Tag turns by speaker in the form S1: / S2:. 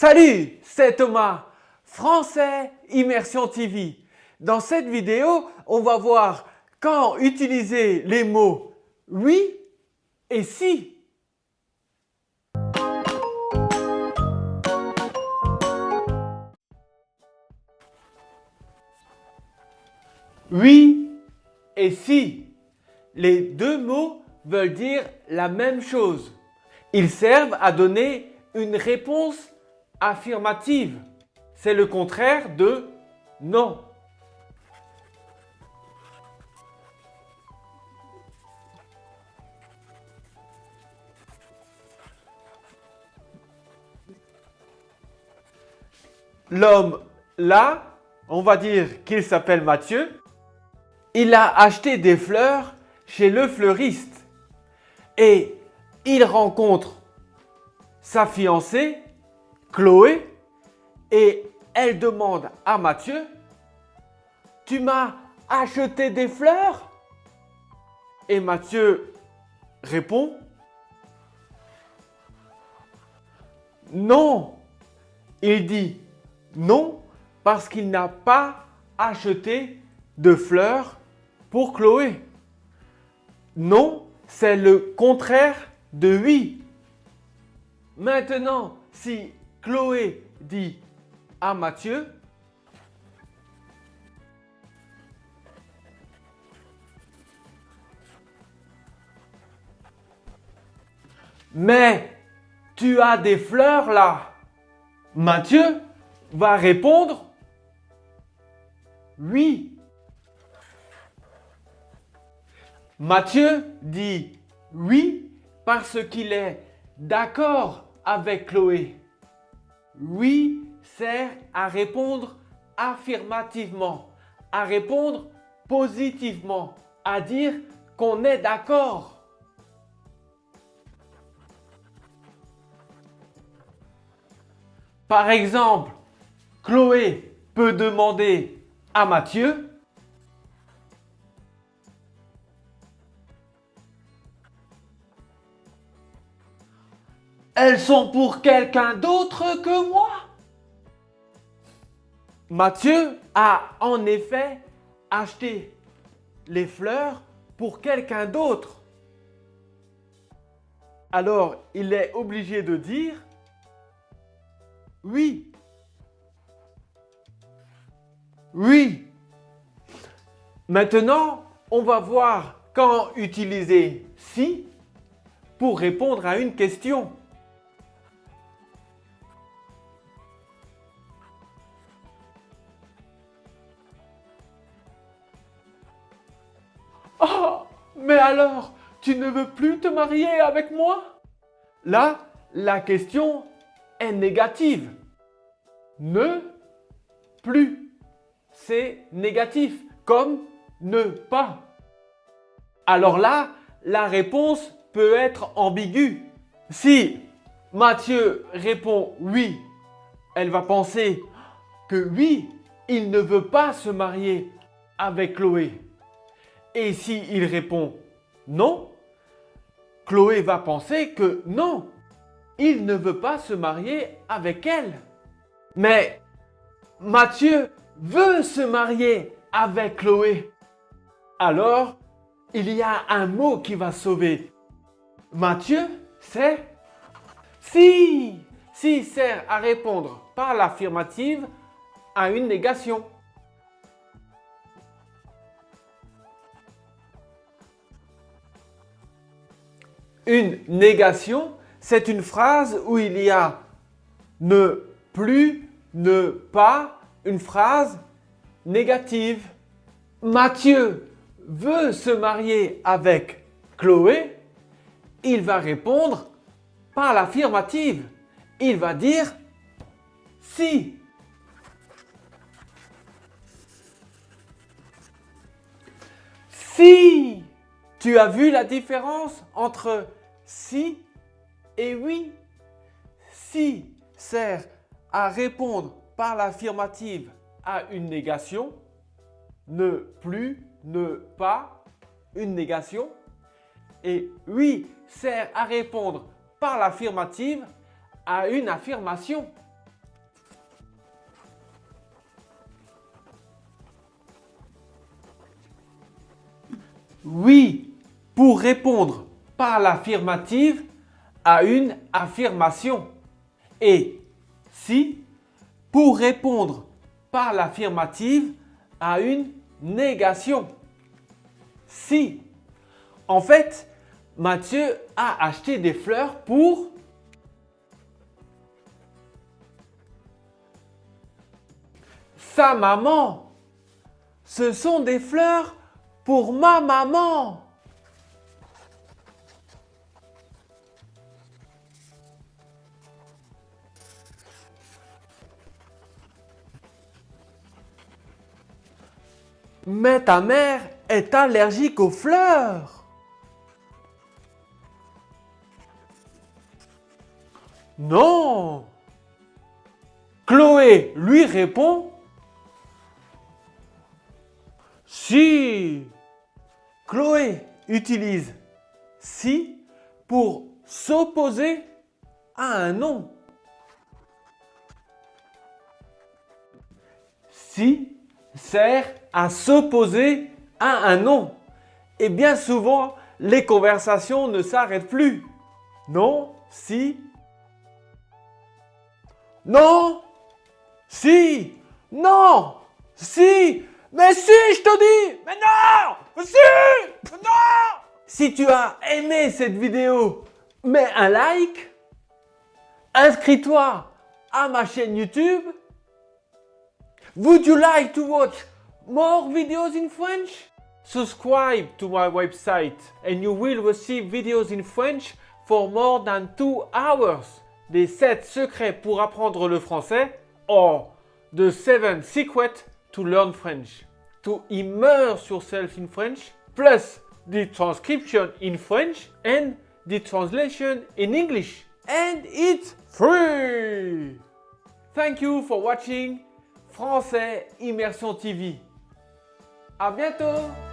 S1: Salut, c'est Thomas, Français Immersion TV. Dans cette vidéo, on va voir quand utiliser les mots oui et si. Oui et si. Les deux mots veulent dire la même chose. Ils servent à donner une réponse affirmative. C'est le contraire de non. L'homme là, on va dire qu'il s'appelle Mathieu. Il a acheté des fleurs chez le fleuriste et il rencontre sa fiancée, Chloé, et elle demande à Mathieu, « Tu m'as acheté des fleurs ?» Et Mathieu répond, « Non !» Il dit « non » parce qu'il n'a pas acheté de fleurs pour Chloé. Non, c'est le contraire de oui. Maintenant, si Chloé dit à Mathieu, mais tu as des fleurs là. Mathieu va répondre oui. Mathieu dit oui parce qu'il est d'accord avec Chloé. Oui sert à répondre affirmativement, à répondre positivement, à dire qu'on est d'accord. Par exemple, Chloé peut demander à Mathieu, elles sont pour quelqu'un d'autre que moi? Mathieu a en effet acheté les fleurs pour quelqu'un d'autre. Alors, il est obligé de dire oui. Oui. Maintenant, on va voir quand utiliser si pour répondre à une question. Oh, mais alors, tu ne veux plus te marier avec moi? Là, la question est négative. Ne plus. C'est négatif, comme ne pas. Alors là, la réponse peut être ambiguë. Si Mathieu répond oui, elle va penser que oui, il ne veut pas se marier avec Chloé. Et si il répond non, Chloé va penser que non, il ne veut pas se marier avec elle. Mais Mathieu veut se marier avec Chloé. Alors, il y a un mot qui va sauver Mathieu, c'est si. Si sert à répondre par l'affirmative à une négation. Une négation, c'est une phrase où il y a ne plus, ne pas, une phrase négative. Mathieu veut se marier avec Chloé, il va répondre par l'affirmative. Il va dire si. Si. Tu as vu la différence entre si et oui? Si sert à répondre par l'affirmative à une négation, ne plus, ne pas, une négation. Et oui sert à répondre par l'affirmative à une affirmation. Oui, pour répondre par l'affirmative à une affirmation. Et si, pour répondre par l'affirmative à une négation. Si. En fait, Mathieu a acheté des fleurs pour sa maman. Ce sont des fleurs pour ma maman. Mais ta mère est allergique aux fleurs. Non. Chloé lui répond. Si. Chloé utilise si pour s'opposer à un nom. Si sert à s'opposer à un nom. Et bien souvent, les conversations ne s'arrêtent plus. Non, si. Non, si. Non, si. Mais si, je te dis. Mais non. Mais si. Mais non. Si tu as aimé cette vidéo, mets un like. Inscris-toi à ma chaîne YouTube. Would you like to watch more videos in French? Subscribe to my website and you will receive videos in French for more than 2 hours. Des 7 secrets pour apprendre le français or the 7 secrets to learn French. To immerse yourself in French plus the transcription in French and the translation in English. And it's free! Thank you for watching Français Immersion TV. À bientôt!